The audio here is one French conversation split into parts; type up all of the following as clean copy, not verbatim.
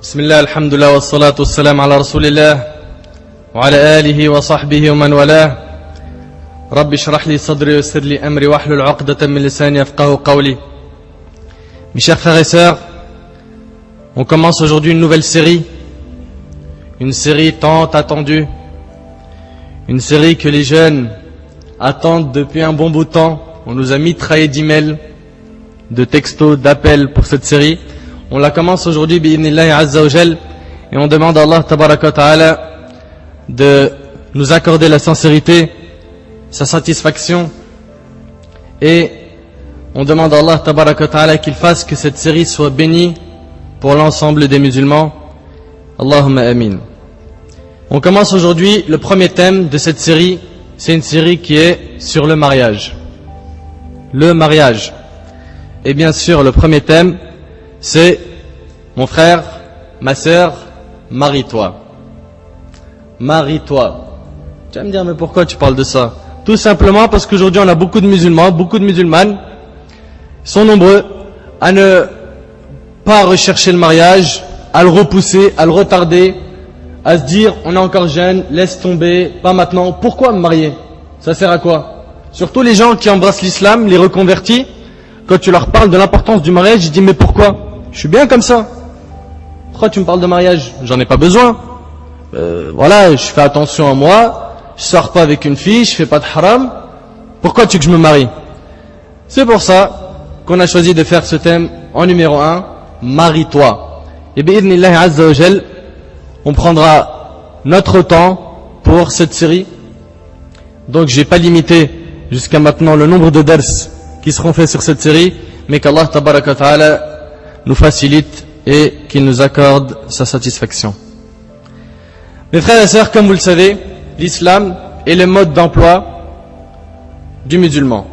بسم الله الحمد لله والصلاة والسلام على رسول الله وعلى آله وصحبه ومن والاه رب اشرح لي صدري ويسر لي أمري واحلل عقدة من لساني يفقهوا قولي. Mes chers frères et sœurs, on commence aujourd'hui une nouvelle série, une série tant attendue, une série que les jeunes attendent depuis un bon bout de temps. On nous a mitraillé d'emails, de textos, d'appels pour cette série. On la commence aujourd'hui bi'idhnillahi azza wa jal, et on demande à Allah tabaraka wa ta'ala de nous accorder la sincérité, sa satisfaction, et on demande à Allah tabaraka wa ta'ala qu'il fasse que cette série soit bénie pour l'ensemble des musulmans. Allahumma amin. On commence aujourd'hui le premier thème de cette série. C'est une série qui est sur le mariage. Le mariage. Et bien sûr, le premier thème, c'est mon frère, ma sœur, marie-toi. Marie-toi. Tu vas me dire, mais pourquoi tu parles de ça? Tout simplement parce qu'aujourd'hui on a beaucoup de musulmans, beaucoup de musulmanes, sont nombreux à ne pas rechercher le mariage, à le repousser, à le retarder, à se dire, on est encore jeune, laisse tomber, pas maintenant. Pourquoi me marier? Ça sert à quoi? Surtout les gens qui embrassent l'islam, les reconvertis, quand tu leur parles de l'importance du mariage, ils disent, mais pourquoi? Je suis bien comme ça. Pourquoi tu me parles de mariage? J'en ai pas besoin. Voilà, je fais attention à moi, je sors pas avec une fille, je fais pas de haram. Pourquoi tu veux que je me marie? C'est pour ça qu'on a choisi de faire ce thème en numéro 1, marie-toi. Et bi'idhnillahi azza wa jal, on prendra notre temps pour cette série. Donc j'ai pas limité jusqu'à maintenant le nombre de dars qui seront faits sur cette série, mais qu'Allah tabaraka wa ta'ala nous facilite et qu'il nous accorde sa satisfaction. Mes frères et sœurs, comme vous le savez, l'islam est le mode d'emploi du musulman.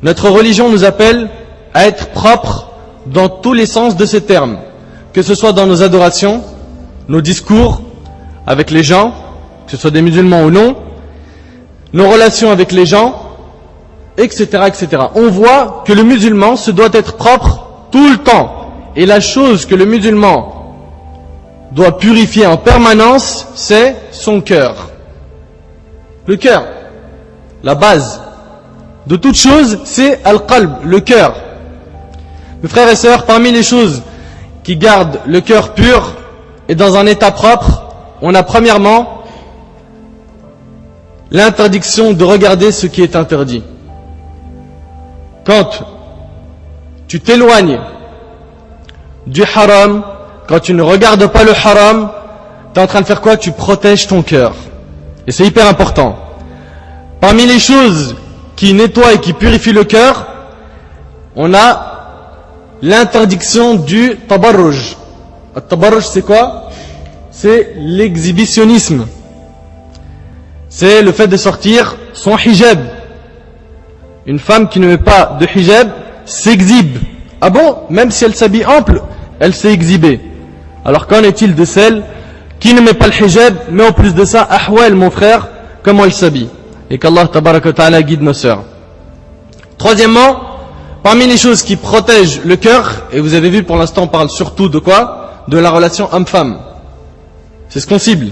Notre religion nous appelle à être propres dans tous les sens de ces termes, que ce soit dans nos adorations, nos discours avec les gens, que ce soit des musulmans ou non, nos relations avec les gens, etc., etc. On voit que le musulman se doit être propre tout le temps. Et la chose que le musulman doit purifier en permanence, c'est son cœur. Le cœur, la base de toute chose, c'est al-qalb, le cœur. Mes frères et sœurs, parmi les choses qui gardent le cœur pur et dans un état propre, on a premièrement l'interdiction de regarder ce qui est interdit. Quand tu t'éloignes du haram, quand tu ne regardes pas le haram, tu es en train de faire quoi? Tu protèges ton cœur. Et c'est hyper important. Parmi les choses qui nettoient et qui purifient le cœur, on a l'interdiction du tabarruj. Le tabarruj, c'est quoi? C'est l'exhibitionnisme. C'est le fait de sortir son hijab. Une femme qui ne met pas de hijab s'exhibe. Ah bon? Même si elle s'habille ample, elle s'est exhibée. Alors qu'en est-il de celle qui ne met pas le hijab, mais en plus de ça, ahwal, mon frère, comment elle s'habille? Et qu'Allah tabaraka wa ta'ala guide nos sœurs. Troisièmement, parmi les choses qui protègent le cœur, et vous avez vu pour l'instant on parle surtout de quoi? De la relation homme-femme. C'est ce qu'on cible.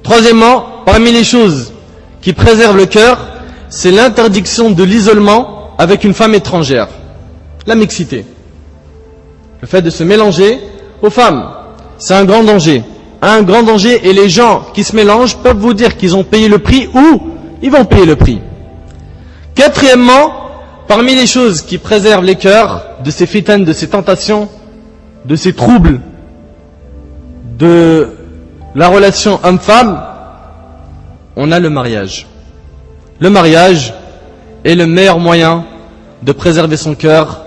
Troisièmement, parmi les choses qui préservent le cœur, c'est l'interdiction de l'isolement avec une femme étrangère. La mixité. Le fait de se mélanger aux femmes. C'est un grand danger. Un grand danger, et les gens qui se mélangent peuvent vous dire qu'ils ont payé le prix ou ils vont payer le prix. Quatrièmement, parmi les choses qui préservent les cœurs de ces fitanes, de ces tentations, de ces troubles, de la relation homme-femme, on a le mariage. Le mariage est le meilleur moyen de préserver son cœur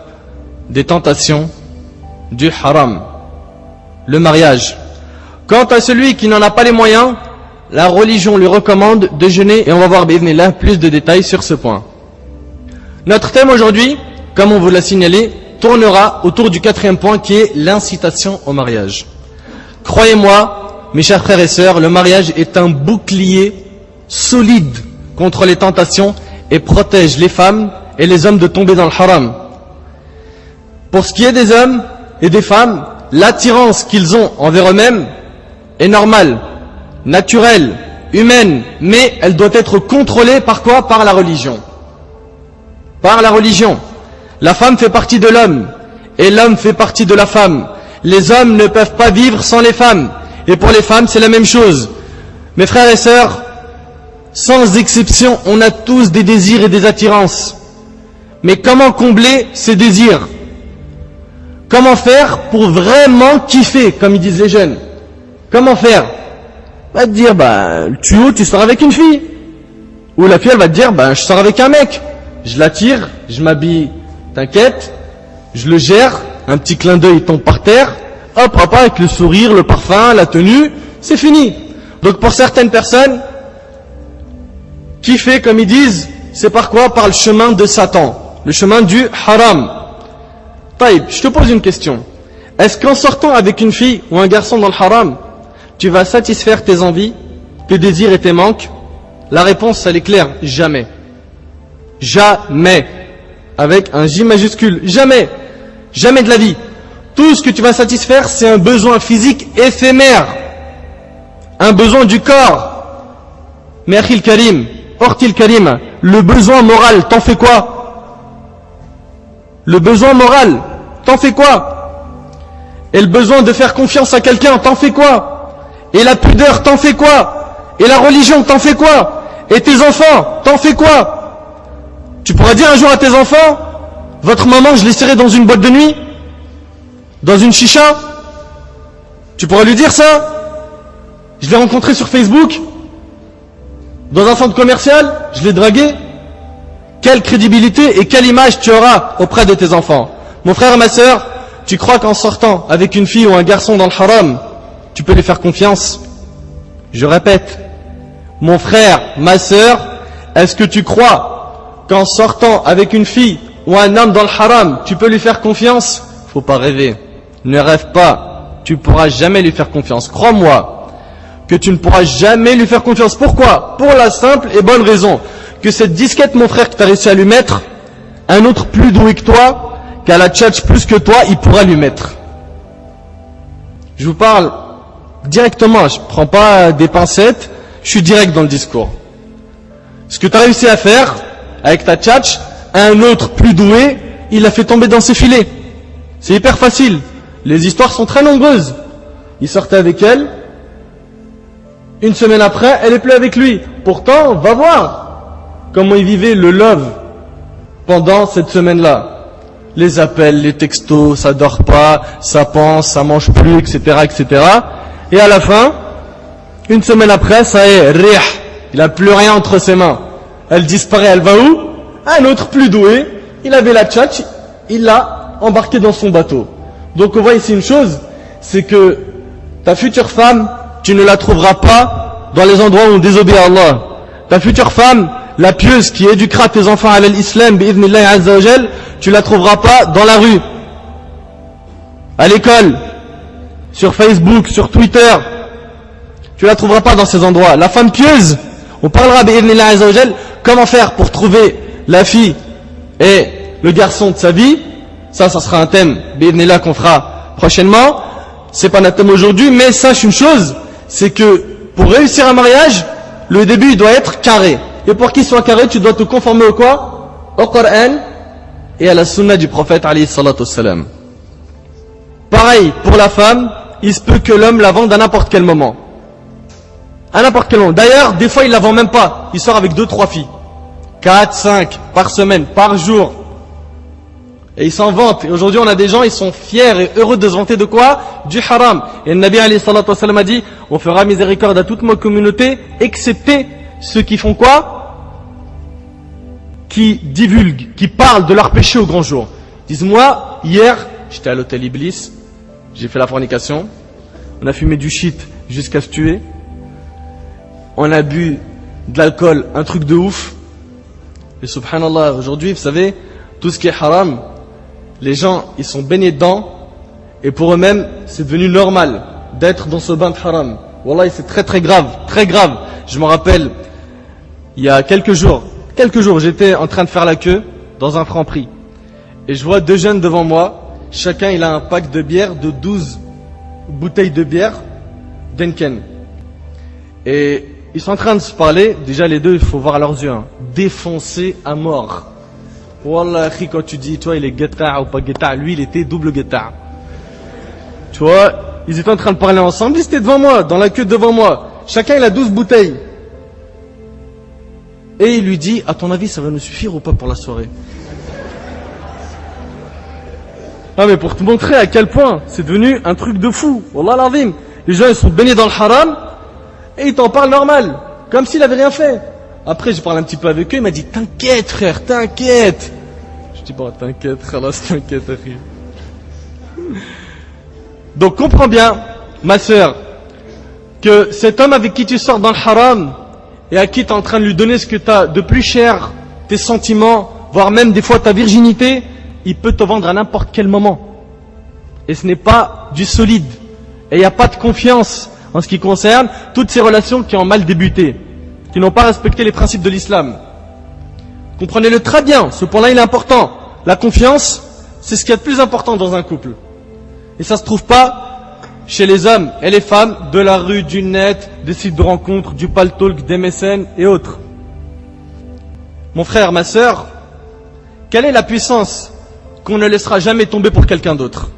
des tentations, du haram. Le mariage. Quant à celui qui n'en a pas les moyens, la religion lui recommande de jeûner, et on va voir bi'idhnillah plus de détails sur ce point. Notre thème aujourd'hui, comme on vous l'a signalé, tournera autour du quatrième point qui est l'incitation au mariage. Croyez-moi, mes chers frères et sœurs, le mariage est un bouclier solide contre les tentations et protège les femmes et les hommes de tomber dans le haram. Pour ce qui est des hommes et des femmes, l'attirance qu'ils ont envers eux-mêmes est normale, naturelle, humaine, mais elle doit être contrôlée par quoi? Par la religion. Par la religion. La femme fait partie de l'homme et l'homme fait partie de la femme. Les hommes ne peuvent pas vivre sans les femmes. Et pour les femmes, c'est la même chose. Mes frères et sœurs, sans exception, on a tous des désirs et des attirances. Mais comment combler ces désirs? Comment faire pour vraiment kiffer, comme ils disent les jeunes? Comment faire? Va te dire, tu sors avec une fille. Ou la fille, elle va te dire, je sors avec un mec. Je l'attire, je m'habille, t'inquiète, je le gère, un petit clin d'œil tombe par terre, hop, hop, avec le sourire, le parfum, la tenue, c'est fini. Donc pour certaines personnes, kiffer, comme ils disent, c'est par quoi? Par le chemin de Satan, le chemin du haram. Taïb, je te pose une question. Est-ce qu'en sortant avec une fille ou un garçon dans le haram, tu vas satisfaire tes envies, tes désirs et tes manques? La réponse, elle est claire, jamais. Jamais. Avec un J majuscule. Jamais. Jamais de la vie. Tout ce que tu vas satisfaire, c'est un besoin physique éphémère. Un besoin du corps. Mais Akhil Karim, Ortil Karim, le besoin moral, t'en fais quoi? Le besoin moral, t'en fais quoi? Et le besoin de faire confiance à quelqu'un, t'en fais quoi? Et la pudeur, t'en fais quoi? Et la religion, t'en fais quoi? Et tes enfants, t'en fais quoi? Tu pourras dire un jour à tes enfants, votre maman, je l'ai serrée dans une boîte de nuit? Dans une chicha? Tu pourras lui dire ça? Je l'ai rencontré sur Facebook? Dans un centre commercial? Je l'ai dragué? Quelle crédibilité et quelle image tu auras auprès de tes enfants? Mon frère et ma sœur, tu crois qu'en sortant avec une fille ou un garçon dans le haram, tu peux lui faire confiance? Je répète, mon frère, ma sœur, est-ce que tu crois qu'en sortant avec une fille ou un homme dans le haram, tu peux lui faire confiance? Faut pas rêver. Ne rêve pas. Tu pourras jamais lui faire confiance. Crois-moi que tu ne pourras jamais lui faire confiance. Pourquoi? Pour la simple et bonne raison que cette disquette, mon frère, que tu as réussi à lui mettre, un autre plus doué que toi, qui a la tchatch plus que toi, il pourra lui mettre. Je vous parle directement, je prends pas des pincettes, je suis direct dans le discours. Ce que tu as réussi à faire avec ta tchatch, un autre plus doué, il l'a fait tomber dans ses filets. C'est hyper facile. Les histoires sont très nombreuses. Il sortait avec elle, une semaine après, elle est plus avec lui. Pourtant, va voir comment il vivait le love pendant cette semaine-là. Les appels, les textos, ça dort pas, ça pense, ça mange plus, etc., etc. Et à la fin, une semaine après, ça est, rih, il a plus rien entre ses mains. Elle disparaît, elle va où? Un autre plus doué, il avait la tchatch, il l'a embarqué dans son bateau. Donc on voit ici une chose, c'est que ta future femme, tu ne la trouveras pas dans les endroits où on désobéit à Allah. Ta future femme, la pieuse qui éduquera tes enfants à l'islam, bi'idhnillahi azza wa jal, tu la trouveras pas dans la rue, à l'école, sur Facebook, sur Twitter. Tu la trouveras pas dans ces endroits. La femme pieuse, on parlera bi'idhnillahi azza wa jal, comment faire pour trouver la fille et le garçon de sa vie. Ça sera un thème bi'idhnillah qu'on fera prochainement. C'est pas notre thème aujourd'hui, mais sache une chose, c'est que pour réussir un mariage, le début il doit être carré. Et pour qu'il soit carré, tu dois te conformer au quoi? Au Coran et à la sunna du prophète alayhi salatu wassalam. Pareil, pour la femme, il se peut que l'homme la vende à n'importe quel moment. À n'importe quel moment. D'ailleurs, des fois il la vend même pas. Il sort avec 2-3 filles. 4, 5 par semaine, par jour. Et ils s'en vantent. Et aujourd'hui, on a des gens, ils sont fiers et heureux de se vanter de quoi? Du haram. Et le Nabi alayhi salatu wassalam a dit, on fera miséricorde à toute ma communauté, excepté ceux qui font quoi? Qui divulguent, qui parlent de leur péché au grand jour. Ils disent, moi, hier, j'étais à l'hôtel Iblis, j'ai fait la fornication, on a fumé du shit jusqu'à se tuer, on a bu de l'alcool, un truc de ouf. Et subhanallah, aujourd'hui, vous savez, tout ce qui est haram, les gens, ils sont baignés dedans, et pour eux-mêmes, c'est devenu normal d'être dans ce bain de haram. Wallah, c'est très très grave, très grave. Je me rappelle, il y a quelques jours, j'étais en train de faire la queue dans un Franprix. Et je vois 2 jeunes devant moi, chacun il a un pack de bière de 12 bouteille de bière d'Henken. Et ils sont en train de se parler. Déjà les deux, il faut voir leurs yeux, hein, défoncés à mort. Wallah, quand tu dis, toi, il est guetta ou pas guetta, lui, il était double guetta. Tu vois, ils étaient en train de parler ensemble, ils étaient devant moi, dans la queue devant moi. Chacun, il a 12 bouteilles. Et il lui dit, à ton avis, ça va nous suffire ou pas pour la soirée? Ah, mais pour te montrer à quel point c'est devenu un truc de fou. Wallah l'azim. Les gens, ils sont baignés dans le haram, et ils t'en parlent normal, comme s'il avait rien fait. Après, j'ai parlé un petit peu avec eux, il m'a dit, t'inquiète frère, t'inquiète. Je dis, bon, t'inquiète, khalas, t'inquiète, frère. Donc, comprends bien, ma sœur, que cet homme avec qui tu sors dans le haram, et à qui tu es en train de lui donner ce que tu as de plus cher, tes sentiments, voire même des fois ta virginité, il peut te vendre à n'importe quel moment. Et ce n'est pas du solide. Et il n'y a pas de confiance en ce qui concerne toutes ces relations qui ont mal débuté, qui n'ont pas respecté les principes de l'islam. Comprenez-le très bien, ce point-là il est important. La confiance, c'est ce qu'il y a de plus important dans un couple. Et ça ne se trouve pas chez les hommes et les femmes de la rue, du net, des sites de rencontres, du paltalk, des MSN et autres. Mon frère, ma sœur, quelle est la puissance qu'on ne laissera jamais tomber pour quelqu'un d'autre?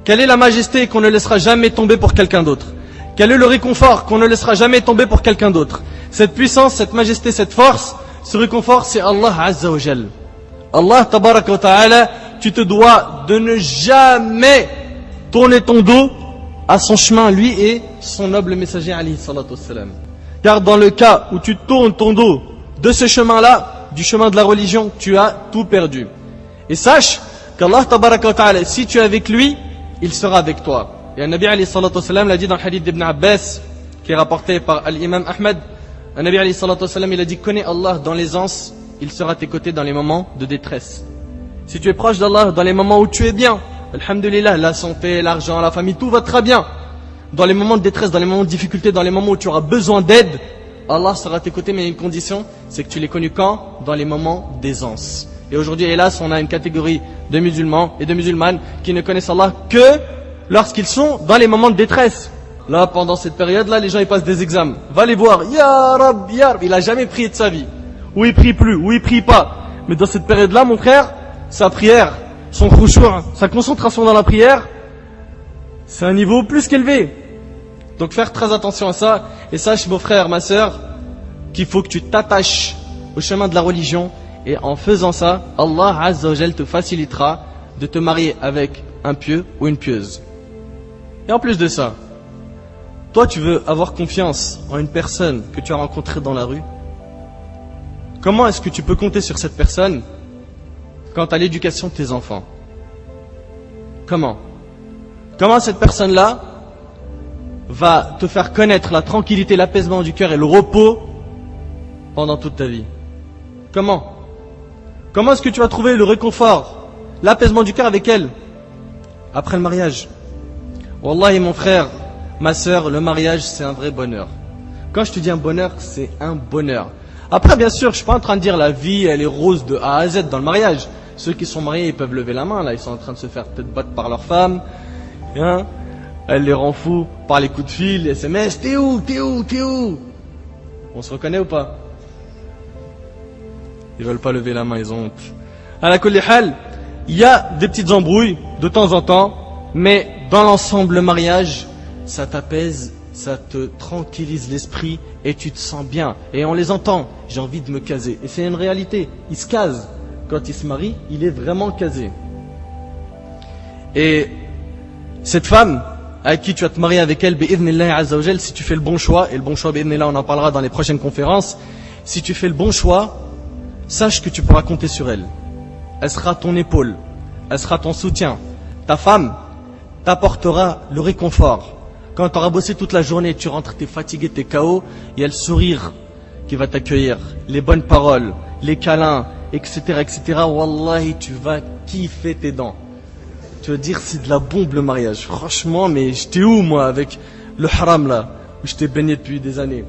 Quelle est la majesté qu'on ne laissera jamais tomber pour quelqu'un d'autre? Quel est le réconfort qu'on ne laissera jamais tomber pour quelqu'un d'autre? Cette puissance, cette majesté, cette force, ce réconfort, c'est Allah Azza wa Jal. Allah Tabaraka wa Ta'ala, tu te dois de ne jamais tourner ton dos à son chemin, lui et son noble messager alayhi salatu wassalam. Car dans le cas où tu tournes ton dos de ce chemin-là, du chemin de la religion, tu as tout perdu. Et sache qu'Allah Tabaraka wa Ta'ala, si tu es avec lui, il sera avec toi. Et le Nabi alayhi salatu wassalam l'a dit dans le hadith d'Ibn Abbas, qui est rapporté par l'imam Ahmed. Le Nabi alayhi salatu wassalam, il a dit, connais Allah dans l'aisance, il sera à tes côtés dans les moments de détresse. Si tu es proche d'Allah dans les moments où tu es bien, alhamdulillah, la santé, l'argent, la famille, tout va très bien. Dans les moments de détresse, dans les moments de difficulté, dans les moments où tu auras besoin d'aide, Allah sera à tes côtés, mais il y a une condition, c'est que tu l'aies connu quand? Dans les moments d'aisance. Et aujourd'hui, hélas, on a une catégorie de musulmans et de musulmanes qui ne connaissent Allah que lorsqu'ils sont dans les moments de détresse. Là, pendant cette période-là, les gens ils passent des examens. Va les voir, Ya Rab, Ya Rab. Il a jamais prié de sa vie. Ou il prie plus, ou il prie pas. Mais dans cette période-là, mon frère, sa prière, son khushu', sa concentration dans la prière, c'est un niveau plus qu'élevé. Donc faire très attention à ça. Et sache, mon frère, ma sœur, qu'il faut que tu t'attaches au chemin de la religion. Et en faisant ça, Allah Azza wa Jal te facilitera de te marier avec un pieux ou une pieuse. Et en plus de ça, toi tu veux avoir confiance en une personne que tu as rencontrée dans la rue. Comment est-ce que tu peux compter sur cette personne quant à l'éducation de tes enfants? Comment cette personne-là va te faire connaître la tranquillité, l'apaisement du cœur et le repos pendant toute ta vie? Comment est-ce que tu vas trouver le réconfort, l'apaisement du cœur avec elle après le mariage? Wallahi mon frère, ma sœur, le mariage c'est un vrai bonheur. Quand je te dis un bonheur, c'est un bonheur. Après bien sûr, je suis pas en train de dire la vie elle est rose de A à Z dans le mariage. Ceux qui sont mariés ils peuvent lever la main là, ils sont en train de se faire peut-être battre par leur femme, hein? Elle les rend fous par les coups de fil, les SMS, t'es où? On se reconnaît ou pas? Ils veulent pas lever la main, ils ont honte. À la kulli hal, il y a des petites embrouilles de temps en temps, mais dans l'ensemble, le mariage, ça t'apaise, ça te tranquillise l'esprit et tu te sens bien. Et on les entend, j'ai envie de me caser. Et c'est une réalité, ils se casent. Quand ils se marient, il est vraiment casé. Et cette femme, avec qui tu vas te marier avec elle, bi'idhnillahi azza wa jal, si tu fais le bon choix, et le bon choix, bi'idhnillah, on en parlera dans les prochaines conférences, si tu fais le bon choix, sache que tu pourras compter sur elle. Elle sera ton épaule, elle sera ton soutien. Ta femme t'apportera le réconfort. Quand tu auras bossé toute la journée, tu rentres, tu es fatigué, tu es KO, il y a le sourire qui va t'accueillir, les bonnes paroles, les câlins, etc. Wallahi, tu vas kiffer tes dents. Tu vas dire, c'est de la bombe le mariage. Franchement, mais j'étais où moi avec le haram là, où je t'ai baigné depuis des années?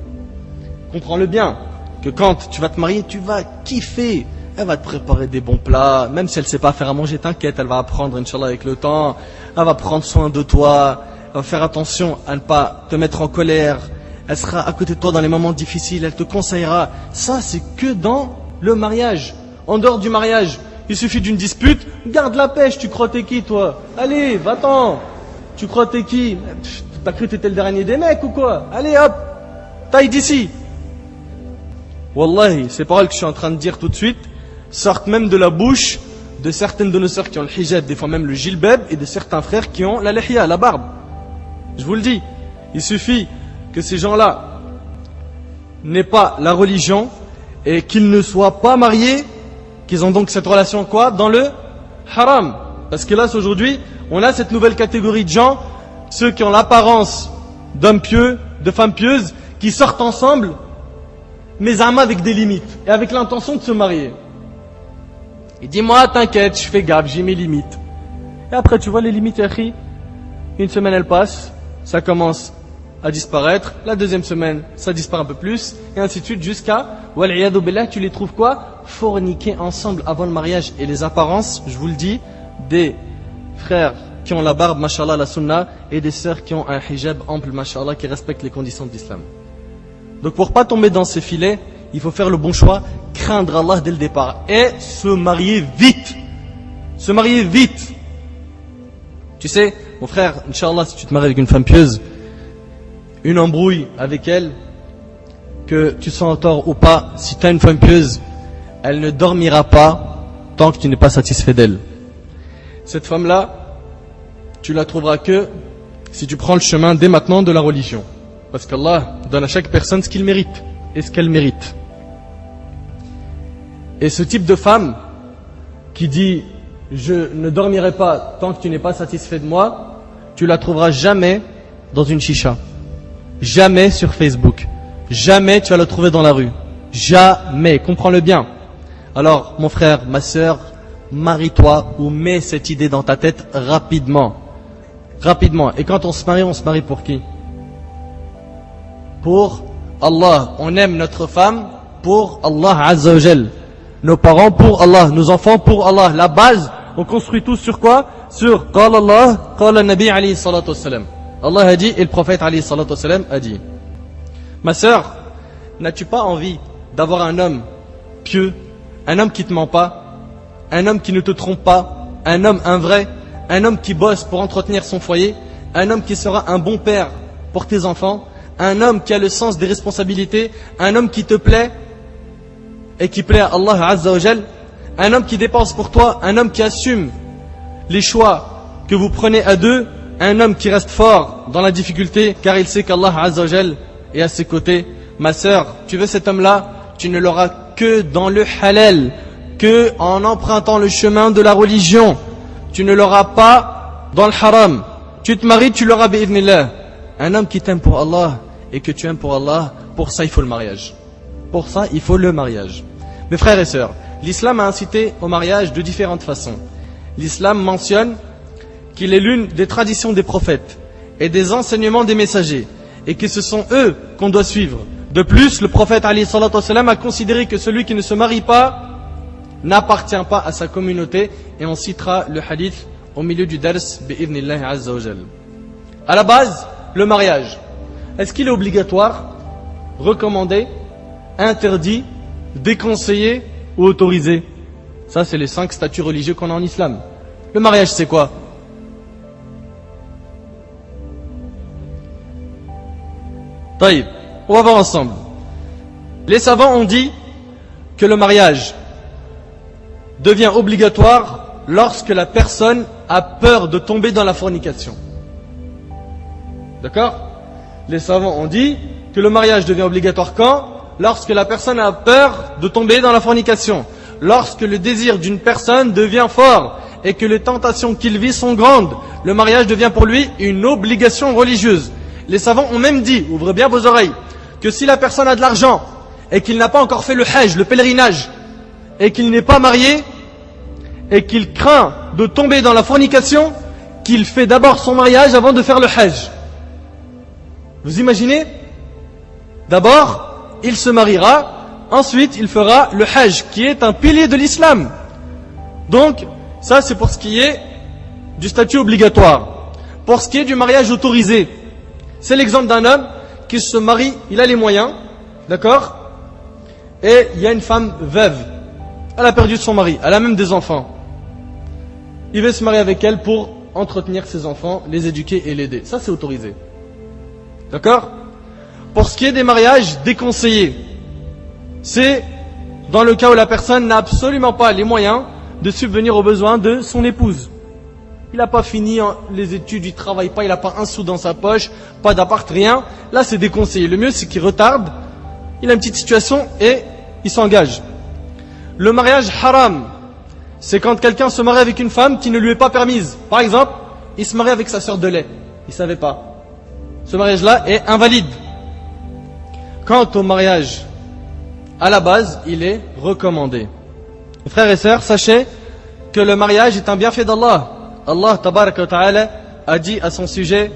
Comprends-le bien, que quand tu vas te marier, tu vas kiffer. Elle va te préparer des bons plats, même si elle ne sait pas faire à manger, t'inquiète, elle va apprendre, Inch'Allah, avec le temps. Elle va prendre soin de toi, elle va faire attention à ne pas te mettre en colère, elle sera à côté de toi dans les moments difficiles, elle te conseillera. Ça, c'est que dans le mariage. En dehors du mariage, il suffit d'une dispute, garde la pêche, tu crois t'es qui toi? Allez, va-t'en. Tu crois t'es qui? T'as cru t'étais le dernier des mecs ou quoi? Allez hop, taille d'ici. Wallahi, ces paroles que je suis en train de dire tout de suite sortent même de la bouche de certaines de nos sœurs qui ont le hijab, des fois même le jilbab, et de certains frères qui ont la lihya, la barbe. Je vous le dis, il suffit que ces gens-là n'aient pas la religion et qu'ils ne soient pas mariés, qu'ils ont donc cette relation quoi? Dans le haram. Parce que là, aujourd'hui, on a cette nouvelle catégorie de gens, ceux qui ont l'apparence d'hommes pieux, de femmes pieuses, qui sortent ensemble, mais avec des limites, et avec l'intention de se marier. Et dis-moi, t'inquiète, je fais gaffe, j'ai mes limites. Et après, tu vois les limites, Yahri, une semaine elle passe, ça commence à disparaître, la deuxième semaine, ça disparaît un peu plus, et ainsi de suite, jusqu'à, wal'iyadu billah, tu les trouves quoi? Forniquer ensemble avant le mariage. Et les apparences, je vous le dis, des frères qui ont la barbe, mashallah, la sunna, et des sœurs qui ont un hijab ample, mashallah, qui respectent les conditions de l'islam. Donc pour pas tomber dans ces filets, il faut faire le bon choix, craindre Allah dès le départ et se marier vite. Se marier vite. Tu sais, mon frère, Inch'Allah, si tu te maries avec une femme pieuse, une embrouille avec elle, que tu sois en tort ou pas, si tu as une femme pieuse, elle ne dormira pas tant que tu n'es pas satisfait d'elle. Cette femme-là, tu la trouveras que si tu prends le chemin dès maintenant de la religion. Parce qu'Allah donne à chaque personne ce qu'il mérite et ce qu'elle mérite. Et ce type de femme qui dit « Je ne dormirai pas tant que tu n'es pas satisfait de moi », tu la trouveras jamais dans une chicha. Jamais sur Facebook. Jamais tu vas la trouver dans la rue. Jamais. Comprends-le bien. Alors, mon frère, ma sœur, marie-toi ou mets cette idée dans ta tête rapidement. Rapidement. Et quand on se marie pour qui? Pour Allah. On aime notre femme pour Allah Azza wa Jal. Nos parents pour Allah. Nos enfants pour Allah. La base, on construit tout sur quoi? Sur Qala Allah, Qala Nabi alayhi salatu wassalam. Allah a dit et le prophète alayhi salatu wassalam a dit. Ma sœur, n'as-tu pas envie d'avoir un homme pieux, un homme qui ne te ment pas, un homme qui ne te trompe pas, un homme vrai, un homme qui bosse pour entretenir son foyer, un homme qui sera un bon père pour tes enfants, un homme qui a le sens des responsabilités, un homme qui te plaît et qui plaît à Allah Azza wa Jal, un homme qui dépense pour toi, un homme qui assume les choix que vous prenez à deux, un homme qui reste fort dans la difficulté car il sait qu'Allah Azza wa Jal est à ses côtés. Ma sœur, tu veux cet homme-là, tu ne l'auras que dans le halal, que en empruntant le chemin de la religion. Tu ne l'auras pas dans le haram. Tu te maries, tu l'auras bi'idhnillah. Un homme qui t'aime pour Allah et que tu aimes pour Allah, pour ça il faut le mariage. Pour ça il faut le mariage. Mes frères et sœurs, l'islam a incité au mariage de différentes façons. L'islam mentionne qu'il est l'une des traditions des prophètes et des enseignements des messagers et que ce sont eux qu'on doit suivre. De plus, le prophète alayhi salatu wassalam a considéré que celui qui ne se marie pas n'appartient pas à sa communauté et on citera le hadith au milieu du dars bi'idhnillah azza wa jal. À la base, le mariage. Est-ce qu'il est obligatoire, recommandé, interdit, déconseillé ou autorisé? Ça, c'est les 5 statuts religieux qu'on a en islam. Le mariage, c'est quoi? Taïb, on va voir ensemble. Les savants ont dit que le mariage devient obligatoire lorsque la personne a peur de tomber dans la fornication. D'accord? Les savants ont dit que le mariage devient obligatoire quand? Lorsque la personne a peur de tomber dans la fornication. Lorsque le désir d'une personne devient fort et que les tentations qu'il vit sont grandes, le mariage devient pour lui une obligation religieuse. Les savants ont même dit, ouvrez bien vos oreilles, que si la personne a de l'argent et qu'il n'a pas encore fait le hajj, le pèlerinage, et qu'il n'est pas marié, et qu'il craint de tomber dans la fornication, qu'il fait d'abord son mariage avant de faire le hajj. Vous imaginez? D'abord, il se mariera, ensuite il fera le hajj, qui est un pilier de l'islam. Donc, ça c'est pour ce qui est du statut obligatoire. Pour ce qui est du mariage autorisé, c'est l'exemple d'un homme qui se marie, il a les moyens, d'accord? Et il y a une femme veuve, elle a perdu son mari, elle a même des enfants. Il veut se marier avec elle pour entretenir ses enfants, les éduquer et l'aider. Ça, c'est autorisé. D'accord? Pour ce qui est des mariages déconseillés, c'est dans le cas où la personne n'a absolument pas les moyens de subvenir aux besoins de son épouse. Il n'a pas fini les études, il ne travaille pas, il n'a pas un sou dans sa poche, pas d'appart, rien. Là, c'est déconseillé. Le mieux, c'est qu'il retarde, il a une petite situation et il s'engage. Le mariage haram, c'est quand quelqu'un se marie avec une femme qui ne lui est pas permise. Par exemple, il se marie avec sa sœur de lait. Il ne savait pas. Ce mariage-là est invalide. Quant au mariage, à la base, il est recommandé. Frères et sœurs, sachez que le mariage est un bienfait d'Allah. Allah tabaraka wa ta'ala a dit à son sujet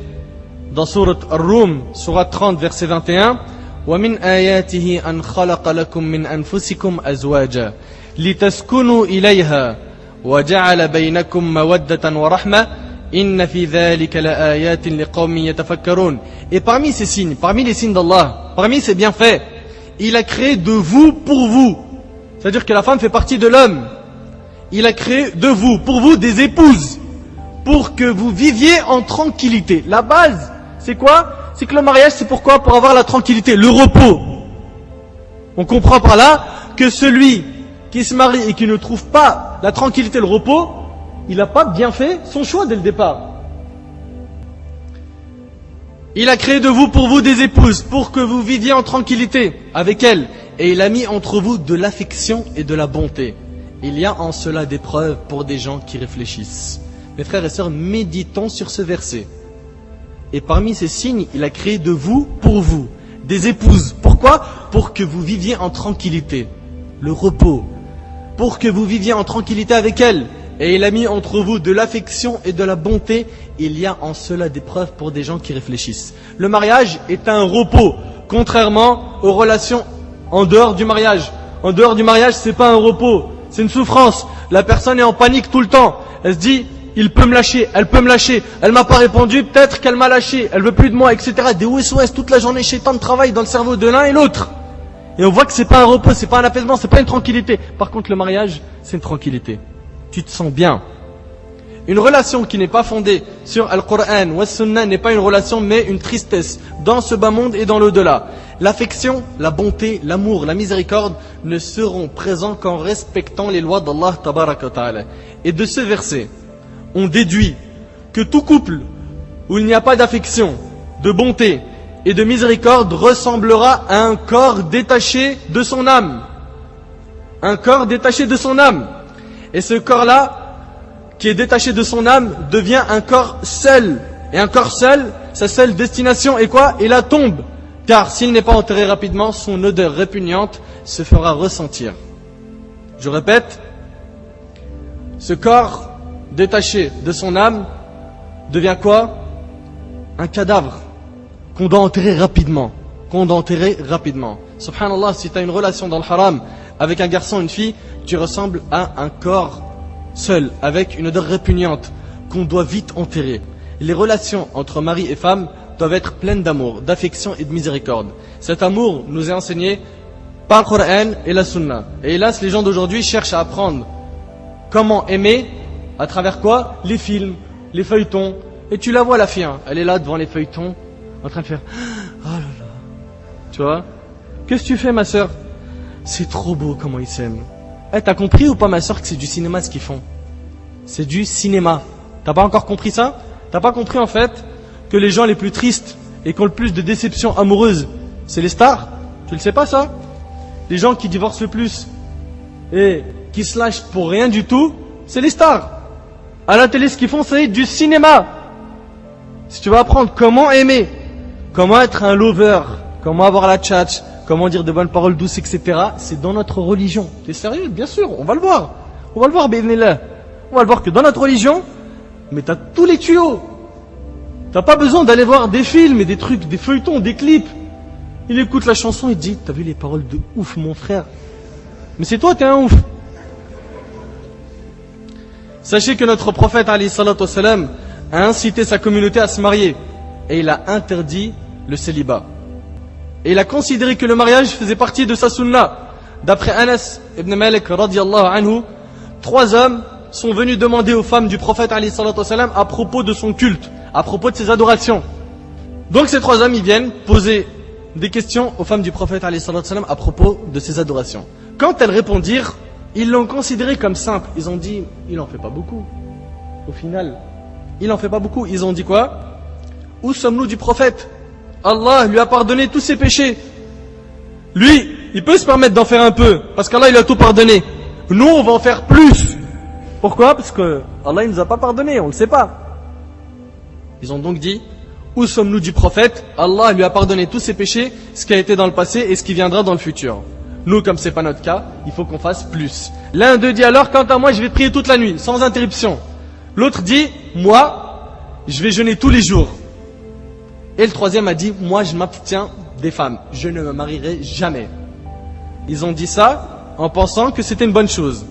dans Surat Ar-Rum, Surat 30, verset 21, وَمِنْ آيَاتِهِ أَنْ خَلَقَ لَكُم مِّنْ أَنفُسِكُمْ أَزْوَاجًا لِتَسْكُنُوا إِلَيْهَا وَجَعَلَ بَيْنَكُم مَّوَدَّةً وَرَحْمَةً إِنَّ فِي ذَلِكَ لَآيَاتٍ لِقَوْمٍ يَتَفَكَّرُونَ. Et parmi ces signes, parmi les signes d'Allah, parmi ses bienfaits, il a créé de vous pour vous. C'est-à-dire que la femme fait partie de l'homme. Il a créé de vous, pour vous, des épouses, pour que vous viviez en tranquillité. La base, c'est quoi? C'est que le mariage, c'est pourquoi? Pour avoir la tranquillité, le repos. On comprend par là que celui qui se marie et qui ne trouve pas la tranquillité, le repos, il n'a pas bien fait son choix dès le départ. Il a créé de vous pour vous des épouses, pour que vous viviez en tranquillité avec elles. Et il a mis entre vous de l'affection et de la bonté. Il y a en cela des preuves pour des gens qui réfléchissent. Mes frères et sœurs, méditons sur ce verset. Et parmi ces signes, il a créé de vous pour vous des épouses. Pourquoi? Pour que vous viviez en tranquillité, le repos. Pour que vous viviez en tranquillité avec elles. Et il a mis entre vous de l'affection et de la bonté. Il y a en cela des preuves pour des gens qui réfléchissent. Le mariage est un repos, contrairement aux relations en dehors du mariage. En dehors du mariage, c'est pas un repos, c'est une souffrance. La personne est en panique tout le temps. Elle se dit, il peut me lâcher, elle peut me lâcher. Elle m'a pas répondu, peut-être qu'elle m'a lâché. Elle veut plus de moi, etc. Des SOS toute la journée, shaitan travaille dans le cerveau de l'un et l'autre. Et on voit que c'est pas un repos, c'est pas un apaisement, c'est pas une tranquillité. Par contre, le mariage, c'est une tranquillité. Tu te sens bien. Une relation qui n'est pas fondée sur Al-Qur'an ou As-Sunnah n'est pas une relation mais une tristesse dans ce bas monde et dans l'au-delà. L'affection, la bonté, l'amour, la miséricorde ne seront présents qu'en respectant les lois d'Allah tabaraka wa ta'ala. Et de ce verset, on déduit que tout couple où il n'y a pas d'affection, de bonté et de miséricorde ressemblera à un corps détaché de son âme. Un corps détaché de son âme. Et ce corps-là, qui est détaché de son âme, devient un corps seul. Et un corps seul, sa seule destination est quoi? Et la tombe. Car s'il n'est pas enterré rapidement, son odeur répugnante se fera ressentir. Je répète, ce corps détaché de son âme devient quoi? Un cadavre qu'on doit enterrer rapidement. Subhanallah, si tu as une relation dans le haram avec un garçon, une fille, tu ressembles à un corps seul, avec une odeur répugnante, qu'on doit vite enterrer. Les relations entre mari et femme doivent être pleines d'amour, d'affection et de miséricorde. Cet amour nous est enseigné par le Coran et la Sunna. Et hélas, les gens d'aujourd'hui cherchent à apprendre comment aimer, à travers quoi? Les films, les feuilletons. Et tu la vois la fille, hein, elle est là devant les feuilletons, en train de faire « Oh là là !» Tu vois? Qu'est-ce que tu fais, ma soeur? C'est trop beau comment ils s'aiment. Eh, t'as compris ou pas, ma soeur, que c'est du cinéma ce qu'ils font? C'est du cinéma. T'as pas encore compris ça? T'as pas compris en fait que les gens les plus tristes et qui ont le plus de déceptions amoureuses, c'est les stars? Tu le sais pas ça? Les gens qui divorcent le plus et qui se lâchent pour rien du tout, c'est les stars. À la télé, ce qu'ils font, c'est du cinéma. Si tu veux apprendre comment aimer, comment être un lover, comment avoir la tchatch, comment dire de bonnes paroles douces, etc., c'est dans notre religion. T'es sérieux? Bien sûr, on va le voir. On va le voir, bi'idhnillah. On va le voir que dans notre religion, mais t'as tous les tuyaux. T'as pas besoin d'aller voir des films et des trucs, des feuilletons, des clips. Il écoute la chanson et dit, t'as vu les paroles de ouf, mon frère? Mais c'est toi, t'es un ouf. Sachez que notre prophète, alayhi salatu wassalam, a incité sa communauté à se marier et il a interdit le célibat. Et il a considéré que le mariage faisait partie de sa sunna. D'après Anas ibn Malik radiyallahu anhu, 3 hommes sont venus demander aux femmes du prophète alayhi salatu wassalam à propos de son culte, à propos de ses adorations. Donc ces 3 hommes, ils viennent poser des questions aux femmes du prophète alayhi salatu wassalam à propos de ses adorations. Quand elles répondirent, ils l'ont considéré comme simple. Ils ont dit, il en fait pas beaucoup. Au final, il en fait pas beaucoup. Ils ont dit quoi? Où sommes-nous du prophète? Allah lui a pardonné tous ses péchés. Lui, il peut se permettre d'en faire un peu, parce qu'Allah il a tout pardonné. Nous, on va en faire plus. Pourquoi? Parce que Allah il nous a pas pardonné, on le sait pas. Ils ont donc dit, où sommes-nous du prophète? Allah lui a pardonné tous ses péchés, ce qui a été dans le passé et ce qui viendra dans le futur. Nous, comme c'est pas notre cas, il faut qu'on fasse plus. L'un d'eux dit alors, quant à moi, je vais prier toute la nuit, sans interruption. L'autre dit, moi, je vais jeûner tous les jours. Et le troisième a dit, moi, je m'abstiens des femmes. Je ne me marierai jamais. Ils ont dit ça en pensant que c'était une bonne chose.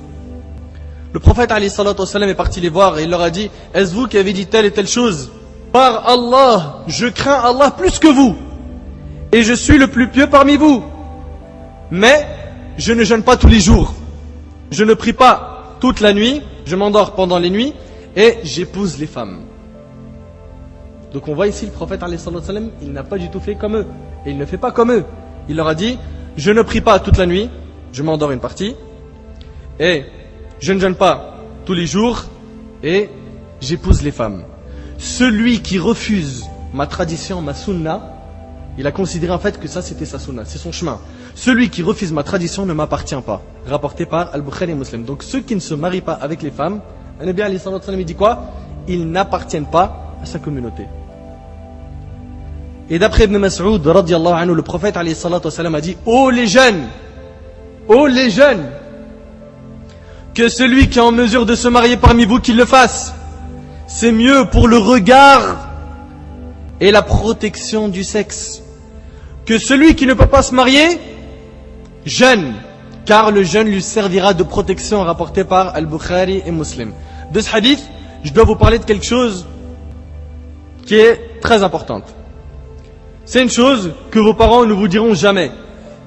Le prophète alayhi salatu wassalam est parti les voir et il leur a dit, est-ce vous qui avez dit telle et telle chose? Par Allah, je crains Allah plus que vous. Et je suis le plus pieux parmi vous. Mais je ne jeûne pas tous les jours. Je ne prie pas toute la nuit. Je m'endors pendant les nuits. Et j'épouse les femmes. Donc on voit ici le prophète alayhi salatu wassalam, il n'a pas du tout fait comme eux. Et il ne fait pas comme eux. Il leur a dit, je ne prie pas toute la nuit. Je m'endors une partie. Et je ne jeûne pas tous les jours. Et j'épouse les femmes. Celui qui refuse ma tradition, ma sunna, il a considéré en fait que ça c'était sa sunna, c'est son chemin. Celui qui refuse ma tradition ne m'appartient pas. Rapporté par Al-Bukhari et Muslim. Donc ceux qui ne se marient pas avec les femmes, le Nabi alayhi salatu wassalam, il dit quoi? Ils n'appartiennent pas à sa communauté. Et d'après Ibn Mas'ud radiyallahu anhu, le prophète alayhi salatu wassalam a dit, ô les jeunes, que celui qui est en mesure de se marier parmi vous qu'il le fasse. C'est mieux pour le regard et la protection du sexe que celui qui ne peut pas se marier jeûne, car le jeûne lui servira de protection, rapporté par Al-Bukhari et Muslim. De ce hadith, je dois vous parler de quelque chose qui est très importante. C'est une chose que vos parents ne vous diront jamais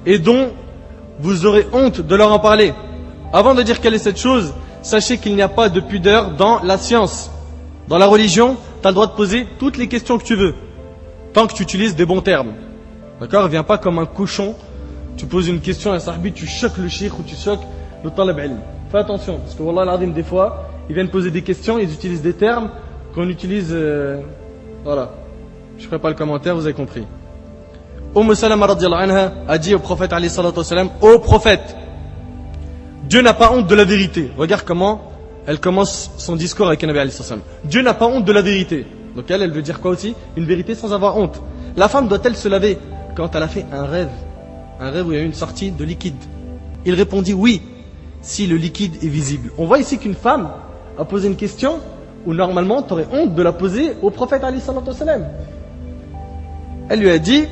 et dont vous aurez honte de leur en parler. Avant de dire quelle est cette chose, sachez qu'il n'y a pas de pudeur dans la science. Dans la religion, tu as le droit de poser toutes les questions que tu veux, tant que tu utilises des bons termes. D'accord? Viens pas comme un cochon, tu poses une question à un sahbi, tu choques le cheikh ou tu choques le talab ilm. Fais attention, parce que wallah al-azim, des fois, ils viennent poser des questions, ils utilisent des termes qu'on utilise... voilà. Je ferai pas le commentaire, vous avez compris. Salama radiyallahu anha a dit au prophète alayhi salatu wassalam, ô prophète, Dieu n'a pas honte de la vérité. Regarde comment elle commence son discours avec un Nabi alayhi salatu wassalam. Dieu n'a pas honte de la vérité. Donc elle veut dire quoi aussi? Une vérité sans avoir honte. La femme doit-elle se laver quand elle a fait un rêve où il y a eu une sortie de liquide? Il répondit oui, si le liquide est visible. On voit ici qu'une femme a posé une question où normalement tu aurais honte de la poser au prophète alayhi salatu wassalam. Elle lui a dit,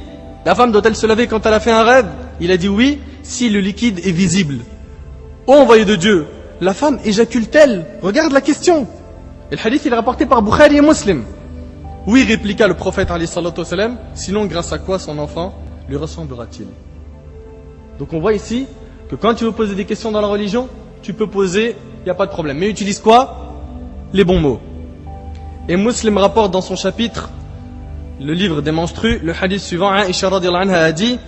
la femme doit-elle se laver quand elle a fait un rêve? Il a dit oui, si le liquide est visible. Ô envoyé de Dieu, la femme éjacule-t-elle? Regarde la question. Et le hadith il est rapporté par Bukhari et Muslim. Oui, répliqua le prophète alayhi salatu wassalam, sinon grâce à quoi son enfant lui ressemblera-t-il? Donc on voit ici que quand tu veux poser des questions dans la religion, tu peux poser, il n'y a pas de problème. Mais utilise quoi? Les bons mots. Et Muslim rapporte dans son chapitre, le livre des menstrues, le hadith suivant, Aisha radiyallahu anha a dit,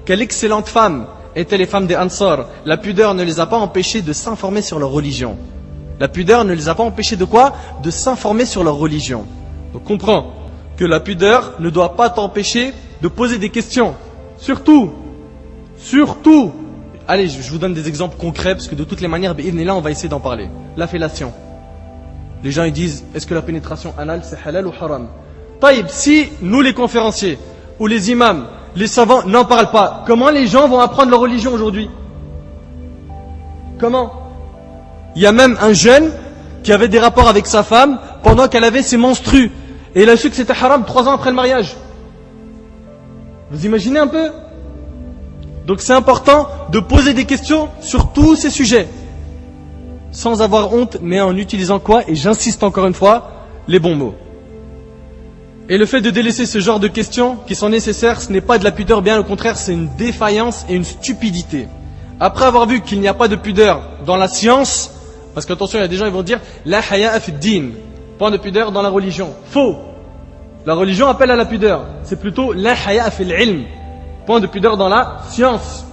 quelle excellente femme étaient les femmes des Ansar. La pudeur ne les a pas empêchées de s'informer sur leur religion. La pudeur ne les a pas empêchées de quoi? De s'informer sur leur religion. Donc comprends que la pudeur ne doit pas t'empêcher de poser des questions. Surtout, allez, je vous donne des exemples concrets, parce que de toutes les manières, là, on va essayer d'en parler. La fellation. Les gens ils disent, est-ce que la pénétration anale c'est halal ou haram? Taïb, si nous les conférenciers, ou les imams, les savants n'en parlent pas, comment les gens vont apprendre leur religion aujourd'hui? Comment? Il y a même un jeune qui avait des rapports avec sa femme pendant qu'elle avait ses menstrues. Et il a su que c'était haram 3 ans après le mariage. Vous imaginez un peu? Donc c'est important de poser des questions sur tous ces sujets. Sans avoir honte, mais en utilisant quoi? Et j'insiste encore une fois, les bons mots. Et le fait de délaisser ce genre de questions qui sont nécessaires, ce n'est pas de la pudeur, bien au contraire, c'est une défaillance et une stupidité. Après avoir vu qu'il n'y a pas de pudeur dans la science, parce qu'attention, il y a des gens qui vont dire la haya'a fi din, point de pudeur dans la religion. Faux. La religion appelle à la pudeur. C'est plutôt la haya'a fi l'ilm, point de pudeur dans la science.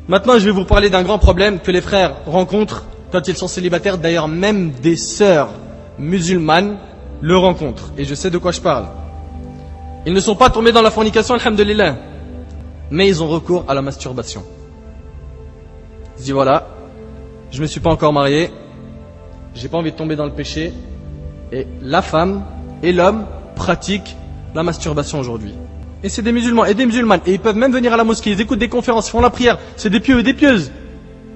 Maintenant, je vais vous parler d'un grand problème que les frères rencontrent quand ils sont célibataires. D'ailleurs, même des sœurs musulmanes le rencontrent. Et je sais de quoi je parle. Ils ne sont pas tombés dans la fornication, alhamdulillah, mais ils ont recours à la masturbation. Ils disent voilà, je ne me suis pas encore marié, j'ai pas envie de tomber dans le péché, et la femme et l'homme pratiquent la masturbation aujourd'hui. Et c'est des musulmans et des musulmanes, et ils peuvent même venir à la mosquée, ils écoutent des conférences, ils font la prière, c'est des pieux et des pieuses,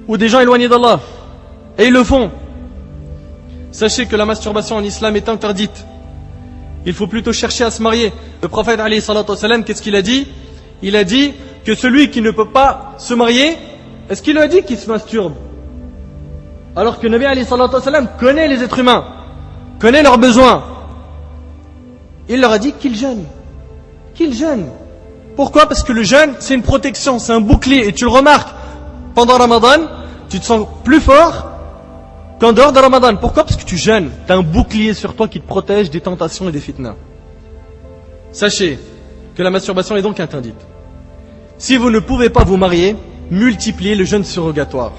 ou des gens éloignés d'Allah, et ils le font. Sachez que la masturbation en islam est interdite. Il faut plutôt chercher à se marier. Le prophète alayhi salatu wassalam, qu'est-ce qu'il a dit? Il a dit que celui qui ne peut pas se marier, est-ce qu'il a dit qu'il se masturbe? Alors que le Nabi alayhi salatu wassalam connaît les êtres humains, connaît leurs besoins. Il leur a dit qu'ils jeûnent. Qu'ils jeûnent. Pourquoi? Parce que le jeûne, c'est une protection, c'est un bouclier. Et tu le remarques, pendant Ramadan, tu te sens plus fort qu'en dehors de Ramadan. Pourquoi? Parce que tu jeûnes. Tu as un bouclier sur toi qui te protège des tentations et des fitnas. Sachez que la masturbation est donc interdite. Si vous ne pouvez pas vous marier, multipliez le jeûne surrogatoire.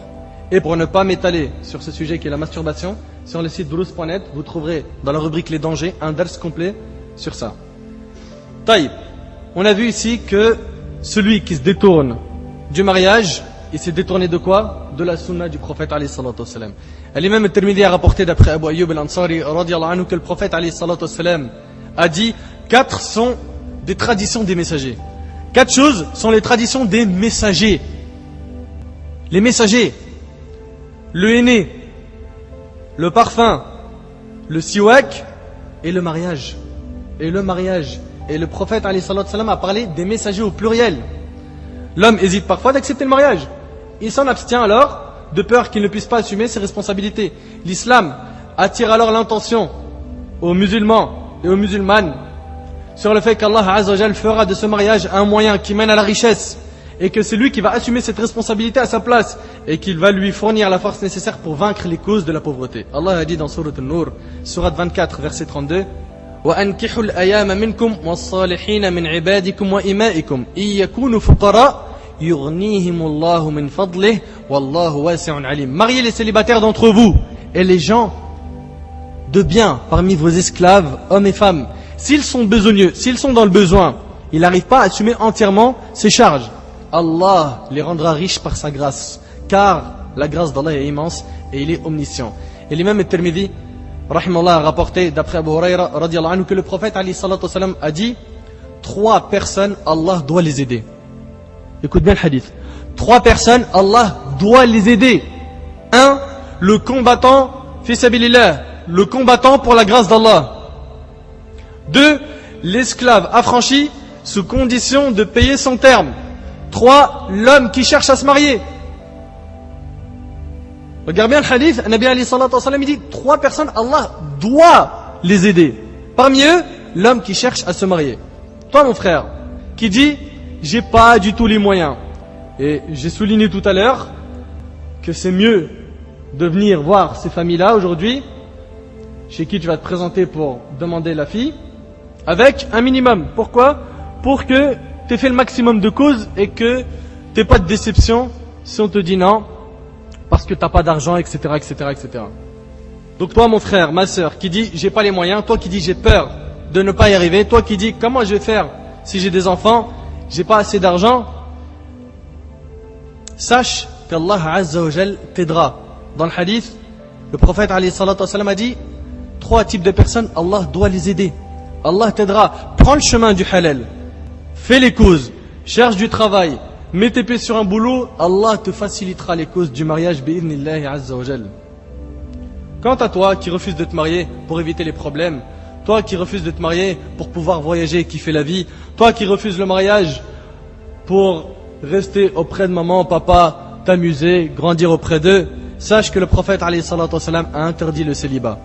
Et pour ne pas m'étaler sur ce sujet qui est la masturbation, sur le site drous.net, vous trouverez dans la rubrique les dangers un dars complet sur ça. Taïb, on a vu ici que celui qui se détourne du mariage, il s'est détourné de quoi? De la sunna du prophète alayhi salatu wassalam. L'imam al-Tirmidhi a rapporté d'après Abu Ayyub al-Ansari radiyallahu anhu que le prophète alayhi salatu wassalam a dit 4 sont des traditions des messagers. 4 choses sont les traditions des messagers. Les messagers, le henné, le parfum, le siwak et le mariage. Et le mariage. Et le prophète alayhi salatu wassalam a parlé des messagers au pluriel. L'homme hésite parfois d'accepter le mariage. Il s'en abstient alors, de peur qu'il ne puisse pas assumer ses responsabilités. L'islam attire alors l'intention aux musulmans et aux musulmanes sur le fait qu'Allah Azza wa Jal fera de ce mariage un moyen qui mène à la richesse, et que c'est lui qui va assumer cette responsabilité à sa place, et qu'il va lui fournir la force nécessaire pour vaincre les causes de la pauvreté. Allah a dit dans Sourate An-Nur, Sourate 24, verset 32, وَأَنْكِحُوا الْأَيَامَ مِنْكُمْ وَالصَّالِحِينَ مِنْ عِبَادِكُمْ وَإِمَائِكُمْ إِنْ يَكُونُوا فُقَرَاءَ يُغْنِيهِمُ اللَّهُ مِنْ فَضْلِهِ وَاللَّهُ وَاسِعٌ عَلِيمٌ. Mariez les célibataires d'entre vous et les gens de bien parmi vos esclaves, hommes et femmes. S'ils sont besogneux, s'ils sont dans le besoin, ils n'arrivent pas à assumer entièrement ses charges, Allah les rendra riches par sa grâce, car la grâce d'Allah est immense et il est omniscient. Et l'imam al-Tirmidhi rahimahullah a rapporté d'après Abu Huraira radiyallahu anhu que le prophète alayhi salatu wassalam a dit 3 personnes Allah doit les aider. Écoute bien le hadith. 3 personnes Allah doit les aider. 1, le combattant fi sabilillah, le combattant pour la grâce d'Allah. 2, l'esclave affranchi sous condition de payer son terme. 3, l'homme qui cherche à se marier. Regarde bien le hadith, Nabi alayhi salatu wassalam il dit 3 personnes, Allah doit les aider. Parmi eux, l'homme qui cherche à se marier. Toi mon frère, qui dit j'ai pas du tout les moyens. Et j'ai souligné tout à l'heure que c'est mieux de venir voir ces familles-là aujourd'hui, chez qui tu vas te présenter pour demander la fille, avec un minimum. Pourquoi? Pour que tu aies fait le maximum de causes et que tu n'aies pas de déception si on te dit non, parce que tu n'as pas d'argent, etc., etc., etc. Donc toi mon frère, ma soeur, qui dit j'ai pas les moyens, toi qui dis j'ai peur de ne pas y arriver, toi qui dis comment je vais faire si j'ai des enfants, j'ai pas assez d'argent, sache qu'Allah Azza wa Jal t'aidera. Dans le hadith, le prophète alayhi salatu wassalam a dit 3 types de personnes, Allah doit les aider. Allah t'aidera. Prends le chemin du halal, fais les causes, cherche du travail, mets tes pieds sur un boulot, Allah te facilitera les causes du mariage bi'idhnillahi azza wa jal. Quant à toi qui refuses de te marier pour éviter les problèmes, toi qui refuses de te marier pour pouvoir voyager et kiffer la vie, toi qui refuses le mariage pour rester auprès de maman, papa, t'amuser, grandir auprès d'eux, sache que le prophète alayhi salatu wassalam a interdit le célibat.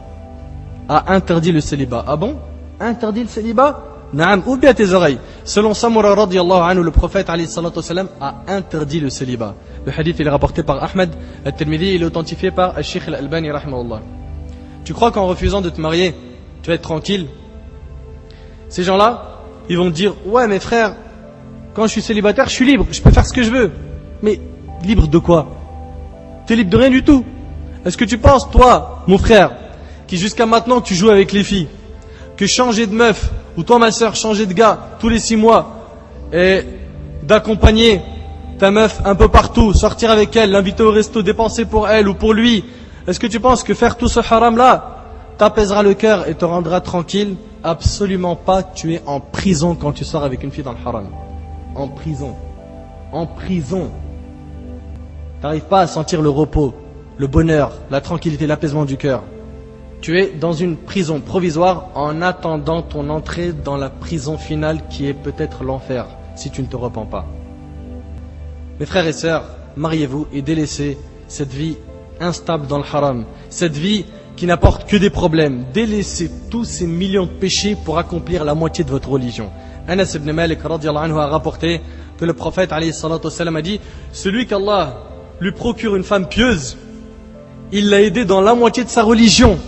A interdit le célibat. Ah bon? interdit le célibat? Naam, ouvre bien tes oreilles. Selon Samura radiyallahu anhu, le prophète alayhi salatu wasalam a interdit le célibat. Le hadith il est rapporté par Ahmed al-Tirmidhi, il est authentifié par al-Sheikh al-Albani rahimahullah. Tu crois qu'en refusant de te marier, tu vas être tranquille? Ces gens-là, ils vont te dire, ouais mais frère, quand je suis célibataire, je suis libre, je peux faire ce que je veux. Mais libre de quoi? Tu es libre de rien du tout. Est-ce que tu penses, toi, mon frère, qui jusqu'à maintenant tu joues avec les filles, que changer de meuf, ou toi ma soeur, changer de gars tous les 6 mois, et d'accompagner ta meuf un peu partout, sortir avec elle, l'inviter au resto, dépenser pour elle ou pour lui, est-ce que tu penses que faire tout ce haram là t'apaisera le cœur et te rendra tranquille? Absolument pas. Tu es en prison quand tu sors avec une fille dans le haram. En prison. En prison. T'arrives pas à sentir le repos, le bonheur, la tranquillité, l'apaisement du cœur. Tu es dans une prison provisoire en attendant ton entrée dans la prison finale qui est peut-être l'enfer si tu ne te repens pas. Mes frères et sœurs, mariez-vous et délaissez cette vie instable dans le haram, cette vie qui n'apporte que des problèmes. Délaissez tous ces millions de péchés pour accomplir la moitié de votre religion. Anas ibn Malik radiyallahu anhu a rapporté que le prophète alayhi salatu wassalam a dit: celui qu'Allah lui procure une femme pieuse, il l'a aidé dans la moitié de sa religion.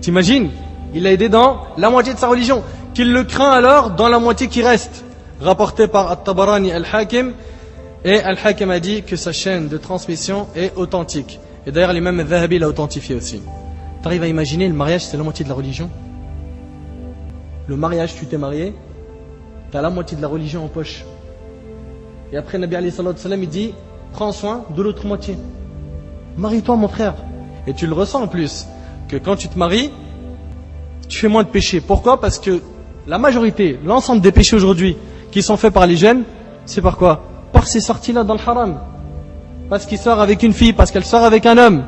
T'imagines? Il l'a aidé dans la moitié de sa religion. Qu'il le craint alors dans la moitié qui reste. Rapporté par At-Tabarani Al-Hakim. Et Al-Hakim a dit que sa chaîne de transmission est authentique. Et d'ailleurs l'imam Al-Zahabi l'a authentifié aussi. T'arrives à imaginer, le mariage c'est la moitié de la religion? Le mariage, tu t'es marié, t'as la moitié de la religion en poche. Et après Nabi alayhi salatu wassalam il dit: prends soin de l'autre moitié. Marie-toi mon frère. Et tu le ressens en plus, que quand tu te maries, tu fais moins de péchés. Pourquoi? Parce que la majorité, l'ensemble des péchés aujourd'hui qui sont faits par les jeunes, c'est par quoi? Par ces sorties-là dans le haram. Parce qu'il sort avec une fille, parce qu'elle sort avec un homme.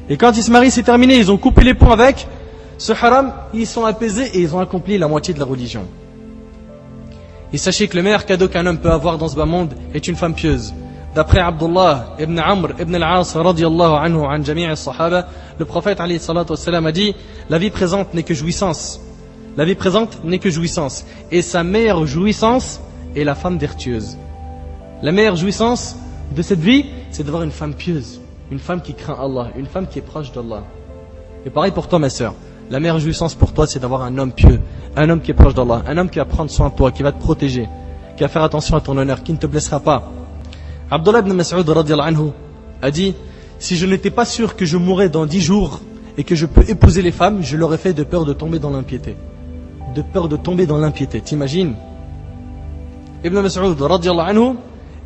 Et quand ils se marient, c'est terminé. Ils ont coupé les ponts avec ce haram, ils sont apaisés et ils ont accompli la moitié de la religion. Et sachez que le meilleur cadeau qu'un homme peut avoir dans ce bas monde est une femme pieuse. D'après Abdullah ibn Amr ibn al-As radiyallahu anhu an jami' as-sahaba, le prophète alayhi salatu wassalam a dit: la vie présente n'est que jouissance. La vie présente n'est que jouissance. Et sa meilleure jouissance est la femme vertueuse. La meilleure jouissance de cette vie, c'est d'avoir une femme pieuse, une femme qui craint Allah, une femme qui est proche d'Allah. Et pareil pour toi ma sœur, la meilleure jouissance pour toi c'est d'avoir un homme pieux, un homme qui est proche d'Allah, un homme qui va prendre soin de toi, qui va te protéger, qui va faire attention à ton honneur, qui ne te blessera pas. Abdullah ibn Mas'ud radiyallahu anhu a dit: si je n'étais pas sûr que je mourrais dans 10 jours et que je peux épouser les femmes, je l'aurais fait de peur de tomber dans l'impiété. De peur de tomber dans l'impiété, t'imagines? Ibn Mas'ud radiyallahu anhu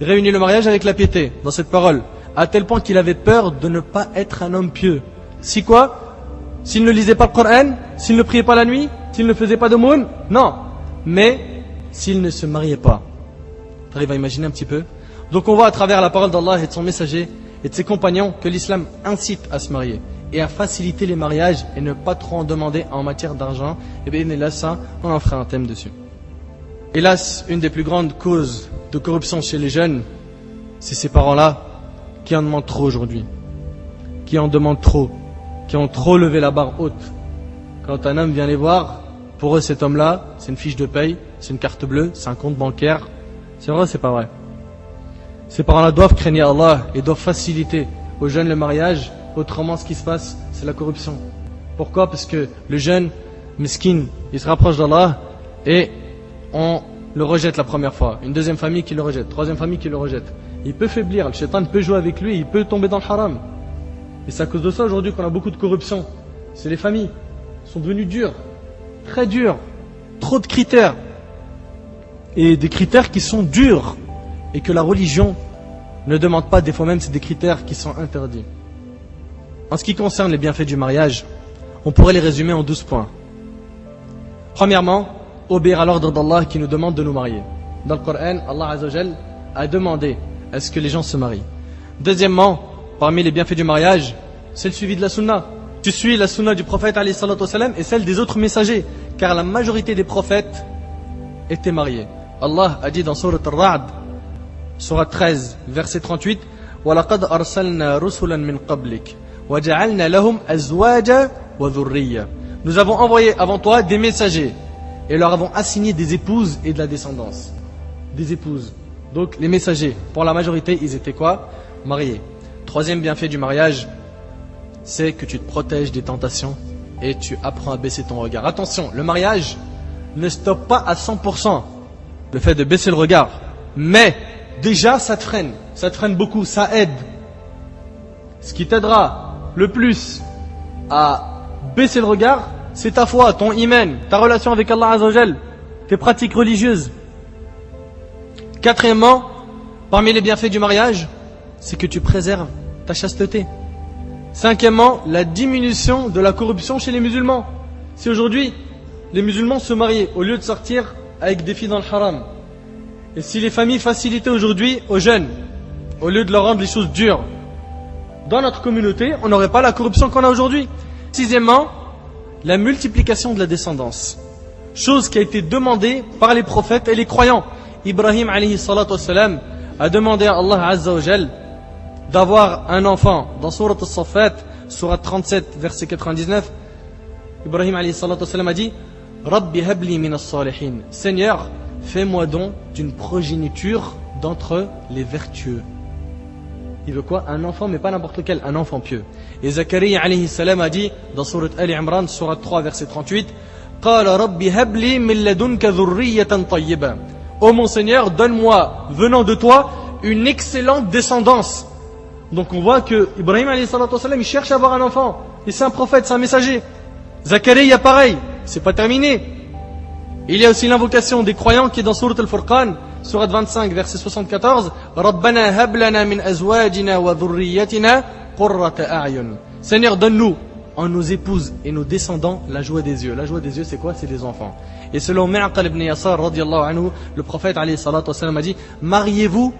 réunit le mariage avec la piété dans cette parole, à tel point qu'il avait peur de ne pas être un homme pieux. Si quoi? S'il ne lisait pas le Coran, s'il ne priait pas la nuit, s'il ne faisait pas d'aumône? Non. Mais s'il ne se mariait pas. Tu arrives à imaginer un petit peu? Donc on voit à travers la parole d'Allah et de son messager et de ses compagnons que l'islam incite à se marier et à faciliter les mariages et ne pas trop en demander en matière d'argent. Et bien là, ça, on en fera un thème dessus. Hélas, une des plus grandes causes de corruption chez les jeunes, c'est ces parents-là qui en demandent trop aujourd'hui, qui en demandent trop, qui ont trop levé la barre haute. Quand un homme vient les voir, pour eux cet homme-là, c'est une fiche de paye, c'est une carte bleue, c'est un compte bancaire. C'est vrai ou c'est pas vrai? Ces parents-là doivent craigner Allah et doivent faciliter aux jeunes le mariage. Autrement, ce qui se passe, c'est la corruption. Pourquoi? Parce que le jeune, miskin, il se rapproche d'Allah et on le rejette la première fois. Une deuxième famille qui le rejette, troisième famille qui le rejette. Il peut faiblir, le shaitan peut jouer avec lui, il peut tomber dans le haram. Et c'est à cause de ça aujourd'hui qu'on a beaucoup de corruption. C'est les familles qui sont devenues dures, très dures, trop de critères. Et des critères qui sont durs et que la religion ne demande pas, des fois même c'est des critères qui sont interdits. En ce qui concerne les bienfaits du mariage, on pourrait les résumer en 12 points. Premièrement, obéir à l'ordre d'Allah qui nous demande de nous marier. Dans le Coran, Allah Azza wa Jal a demandé à ce que les gens se marient. Deuxièmement, parmi les bienfaits du mariage, c'est le suivi de la sunna. Tu suis la sunna du prophète alayhi salatu wassalam et celle des autres messagers, car la majorité des prophètes étaient mariés. Allah a dit dans Sourate Ar-Ra'd, Sourate 13, verset 38, وَلَقَدْ أَرْسَلْنَا رُسُلًا مِنْ قَبْلِكَ وَجَعَلْنَا لَهُمْ أَزْوَاجًا وَذُرِّيَّةً. nous avons envoyé avant toi des messagers et leur avons assigné des épouses et de la descendance. Des épouses. Donc les messagers, pour la majorité, ils étaient quoi? Mariés. Troisième bienfait du mariage, c'est que tu te protèges des tentations et tu apprends à baisser ton regard. Attention, le mariage ne stoppe pas à 100% le fait de baisser le regard. Mais déjà ça te freine beaucoup, ça aide. Ce qui t'aidera le plus à baisser le regard, c'est ta foi, ton iman, ta relation avec Allah Azza wa Jal, tes pratiques religieuses. Quatrièmement, parmi les bienfaits du mariage, c'est que tu préserves ta chasteté. Cinquièmement, la diminution de la corruption chez les musulmans. Si aujourd'hui, les musulmans se mariaient au lieu de sortir avec des filles dans le haram, et si les familles facilitaient aujourd'hui aux jeunes, au lieu de leur rendre les choses dures, dans notre communauté, on n'aurait pas la corruption qu'on a aujourd'hui. Sixièmement, la multiplication de la descendance. Chose qui a été demandée par les prophètes et les croyants. Ibrahim alayhi salatu wassalam a demandé à Allah Azza wa Jal d'avoir un enfant. Dans Surat As-Saffat, Surat 37, verset 99, Ibrahim alayhi salatu wassalam a dit Rabbi habli min as-salihin. Seigneur, fais-moi don d'une progéniture d'entre les vertueux. Il veut quoi? Un enfant, mais pas n'importe lequel, un enfant pieux. Et Zachariah alayhi salam a dit dans Surat Ali Imran, Surat 3, verset 38, Qala Rabbi habli min ladunka dhurriyatan tayyiba. Ô mon Seigneur, donne-moi, venant de toi, une excellente descendance. Donc on voit que Ibrahim alayhi salatu wassalam, il cherche à avoir un enfant. Et c'est un prophète, c'est un messager. Zachariah, pareil, c'est pas terminé. Il y a aussi l'invocation des croyants qui est dans Surat Al-Furqan, Surat 25, verset 74, Rabbana hab lana min azwajina wa dhurriyyatina qurrata a'yun. Seigneur, donne-nous en nos épouses et nos descendants la joie des yeux. La joie des yeux, c'est quoi? C'est les enfants. Et selon Mu'aqal ibn Yasar radiyallahu anhu, le prophète alayhi salatu wassalam a dit mariez-vous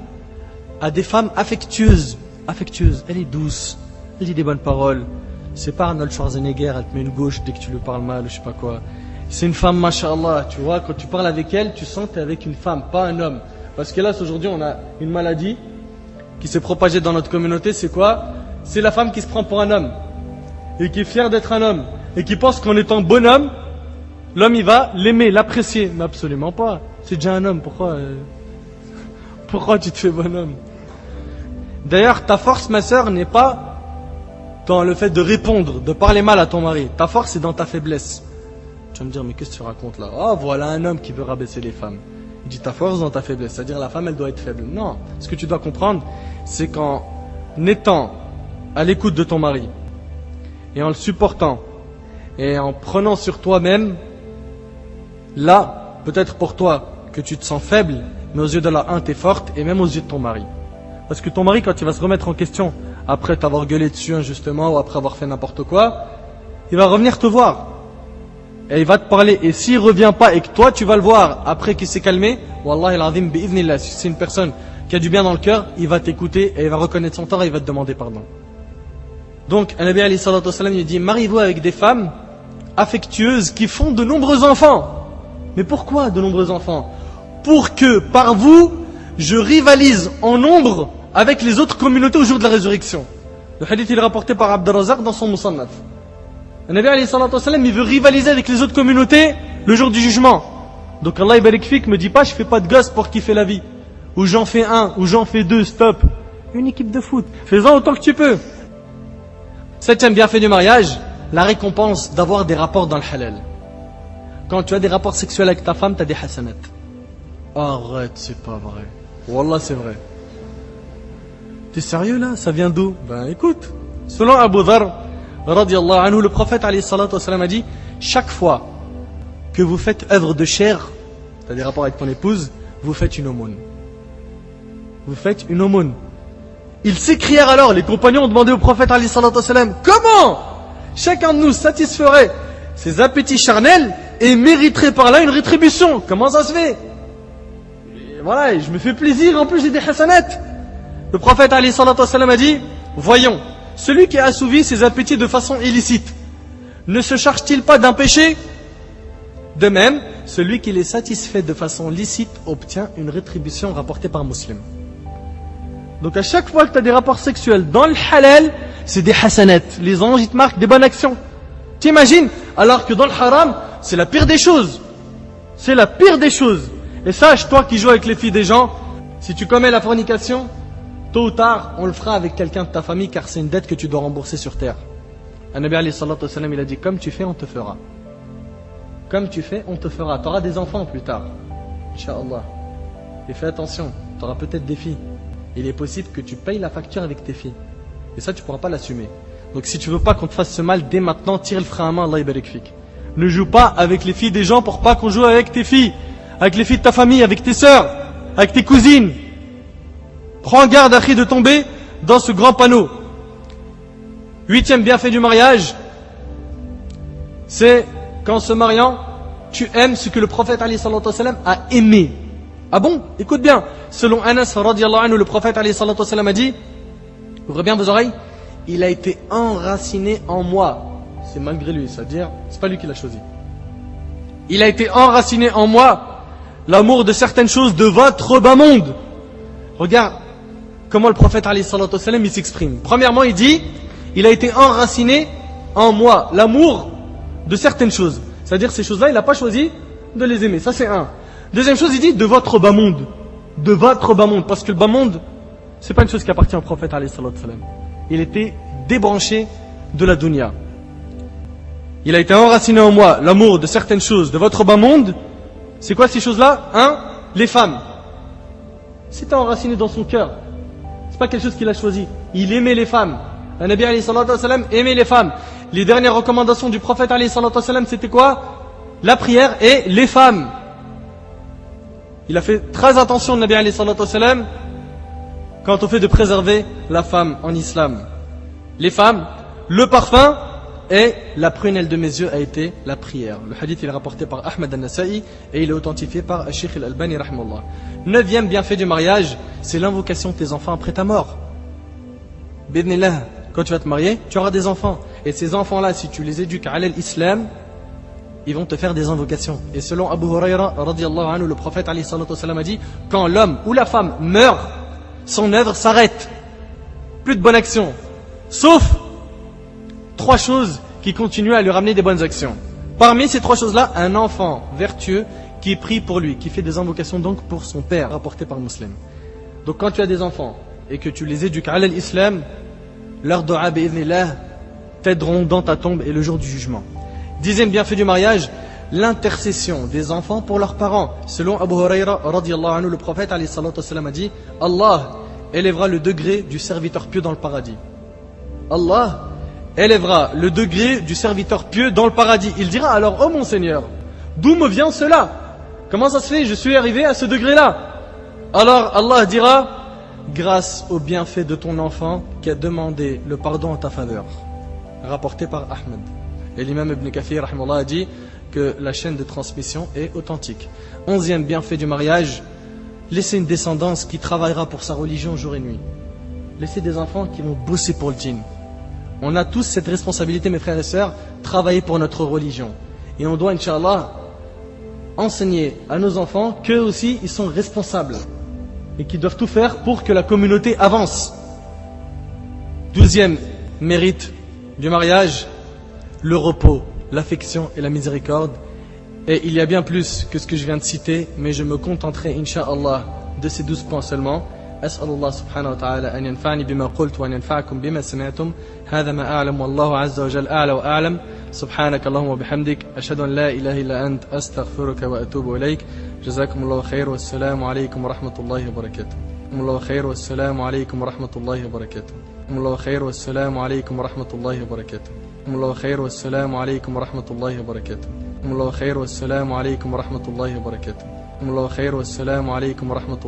à des femmes affectueuses. Affectueuses, elle est douce, elle dit des bonnes paroles. C'est pas Arnold Schwarzenegger, elle te met une gauche dès que tu lui parles mal ou je sais pas quoi. C'est une femme, masha'Allah, tu vois, quand tu parles avec elle, tu sens que tu es avec une femme, pas un homme. Parce que là, aujourd'hui, on a une maladie qui s'est propagée dans notre communauté, c'est quoi? C'est la femme qui se prend pour un homme, et qui est fière d'être un homme, et qui pense qu'en étant bonhomme, l'homme il va l'aimer, l'apprécier. Mais absolument pas, c'est déjà un homme, pourquoi tu te fais bonhomme? D'ailleurs, ta force, ma sœur, n'est pas dans le fait de répondre, de parler mal à ton mari. Ta force, c'est dans ta faiblesse. Tu vas me dire, mais qu'est-ce que tu racontes là? Oh, voilà un homme qui veut rabaisser les femmes. Il dit ta force dans ta faiblesse, c'est-à-dire la femme, elle doit être faible. Non, ce que tu dois comprendre, c'est qu'en étant à l'écoute de ton mari, et en le supportant, et en prenant sur toi-même, là, peut-être pour toi, que tu te sens faible, mais aux yeux de la t'es forte, et même aux yeux de ton mari. Parce que ton mari, quand il va se remettre en question, après t'avoir gueulé dessus injustement, ou après avoir fait n'importe quoi, il va revenir te voir. Et il va te parler, et s'il revient pas et que toi tu vas le voir après qu'il s'est calmé, Wallah al-azim bi'idhnillah, si c'est une personne qui a du bien dans le cœur, il va t'écouter et il va reconnaître son tort et il va te demander pardon. Donc, un Nabi alayhi salatu wassalam, il dit, mariez-vous avec des femmes affectueuses qui font de nombreux enfants. Mais pourquoi de nombreux enfants? Pour que, par vous, je rivalise en nombre avec les autres communautés au jour de la résurrection. Le hadith il est rapporté par Abd al-Razaq dans son Musannaf. Le Nabi alayhi salatu wassalam, il veut rivaliser avec les autres communautés le jour du jugement. Donc Allah barik fik me dit pas je fais pas de gosse pour kiffer la vie. Ou j'en fais un, ou j'en fais deux, stop. Une équipe de foot. Fais-en autant que tu peux. Septième bienfait du mariage, la récompense d'avoir des rapports dans le halal. Quand tu as des rapports sexuels avec ta femme, tu as des hasanat. Arrête, c'est pas vrai. Wallah, c'est vrai. T'es sérieux là? Ça vient d'où? Ben écoute, selon Abu Dharr radiyallahu anhu, le prophète alayhi salatu wassalam a dit chaque fois que vous faites œuvre de chair, tu as des rapports avec ton épouse, vous faites une aumône. Vous faites une aumône. Ils s'écrièrent alors, les compagnons ont demandé au prophète alayhi salatu wassalam, comment chacun de nous satisferait ses appétits charnels et mériterait par là une rétribution? Comment ça se fait? Et voilà, et je me fais plaisir, en plus j'ai des hasanat. Le prophète alayhi salatu wassalam a dit, voyons, celui qui a assouvi ses appétits de façon illicite, ne se charge-t-il pas d'un péché? De même, celui qui les satisfait de façon licite obtient une rétribution rapportée par Muslim. Donc à chaque fois que tu as des rapports sexuels dans le halal, c'est des hasanat. Les anges, ils te marquent des bonnes actions. T'imagines? Alors que dans le haram, c'est la pire des choses. C'est la pire des choses. Et sache, toi qui joues avec les filles des gens, si tu commets la fornication, tôt ou tard, on le fera avec quelqu'un de ta famille, car c'est une dette que tu dois rembourser sur terre. Un Nabi alayhi salatu wassalam, il a dit, comme tu fais, on te fera. Comme tu fais, on te fera. Tu auras des enfants plus tard. Inch'Allah. Et fais attention, tu auras peut-être des filles. Il est possible que tu payes la facture avec tes filles. Et ça, tu ne pourras pas l'assumer. Donc si tu veux pas qu'on te fasse ce mal, dès maintenant, tire le frein à main, Allah yabarik fik. Ne joue pas avec les filles des gens pour pas qu'on joue avec tes filles, avec les filles de ta famille, avec tes sœurs, avec tes cousines. Prends garde, Akhi, de tomber dans ce grand panneau. 8e bienfait du mariage, c'est qu'en se mariant, tu aimes ce que le prophète alayhi salatu wassalam a aimé. Ah bon? Écoute bien. Selon Anas radiyallahu anhu, le prophète alayhi salatu wassalam a dit, ouvrez bien vos oreilles, il a été enraciné en moi. C'est malgré lui, c'est-à-dire, c'est pas lui qui l'a choisi. Il a été enraciné en moi l'amour de certaines choses de votre bas monde. Regarde comment le prophète alayhi salatu wassalam il s'exprime. Premièrement, il dit, il a été enraciné en moi l'amour de certaines choses. C'est-à-dire ces choses-là, il n'a pas choisi de les aimer. Ça c'est un. Deuxième chose, il dit de votre bas monde. De votre bas monde. Parce que le bas monde, c'est pas une chose qui appartient au prophète alayhi salatu wassalam. Il était débranché de la dunya. Il a été enraciné en moi l'amour de certaines choses de votre bas monde. C'est quoi ces choses-là? Les femmes. C'était enraciné dans son cœur. C'est pas quelque chose qu'il a choisi. Il aimait les femmes. Un Nabi alayhi salatu wassalam aimait les femmes. Les dernières recommandations du prophète alayhi salatu wassalam, c'était quoi? La prière et les femmes. Il a fait très attention, le Nabi alayhi salatu wassalam, quant au fait de préserver la femme en islam. Les femmes, le parfum et la prunelle de mes yeux a été la prière. Le hadith il est rapporté par Ahmed al-Nasa'i et il est authentifié par Sheikh al-Albani rahimahullah. 9e bienfait du mariage, c'est l'invocation de tes enfants après ta mort. Bidnillah, quand tu vas te marier, tu auras des enfants. Et ces enfants-là, si tu les éduques à l'islam, ils vont te faire des invocations. Et selon Abu Huraira radiyallahu anhu, le prophète alayhi salatu wassalam a dit, quand l'homme ou la femme meurt, son œuvre s'arrête. Plus de bonnes actions. Sauf 3 choses qui continuent à lui ramener des bonnes actions. Parmi ces 3 choses-là, un enfant vertueux qui prie pour lui, qui fait des invocations donc pour son père, rapporté par Muslim. Donc quand tu as des enfants et que tu les éduques à l'islam, leurs dua bi'idhnillah t'aideront dans ta tombe et le jour du jugement. 10e bienfait du mariage, l'intercession des enfants pour leurs parents. Selon Abu Huraira radiyallahu anhu, le prophète alayhi salatu wassalam a dit, Allah élèvera le degré du serviteur pieux dans le paradis. Allah élèvera le degré du serviteur pieux dans le paradis. Il dira alors, oh mon Seigneur, d'où me vient cela? Comment ça se fait? Je suis arrivé à ce degré-là. Alors Allah dira, grâce au bienfait de ton enfant qui a demandé le pardon en ta faveur. Rapporté par Ahmed. Et l'imam Ibn Kathir rahimahullah a dit que la chaîne de transmission est authentique. 11e bienfait du mariage, laisser une descendance qui travaillera pour sa religion jour et nuit. Laisser des enfants qui vont bosser pour le djinn. On a tous cette responsabilité, mes frères et sœurs, travailler pour notre religion. Et on doit, Inch'Allah, enseigner à nos enfants qu'eux aussi, ils sont responsables. Et qu'ils doivent tout faire pour que la communauté avance. 12e mérite du mariage, le repos, l'affection et la miséricorde. Et il y a bien plus que ce que je viens de citer, mais je me contenterai, Inch'Allah, de ces 12 points seulement. أسأل الله سبحانه وتعالى أن ينفعني بما قلت وأن ينفعكم بما سمعتم هذا ما أعلم والله عز وجل أعلى وأعلم سبحانك اللهم وبحمدك أشهد أن لا إله إلا أنت أستغفرك وأتوب إليك جزاكم الله خير والسلام عليكم ورحمة الله وبركاته الله خير والسلام عليكم ورحمة الله وبركاته الله خير والسلام عليكم ورحمة الله وبركاته الله خير والسلام عليكم ورحمة الله وبركاته الله خير والسلام عليكم ورحمة الله وبركاته الله خير والسلام عليكم ورحمة الله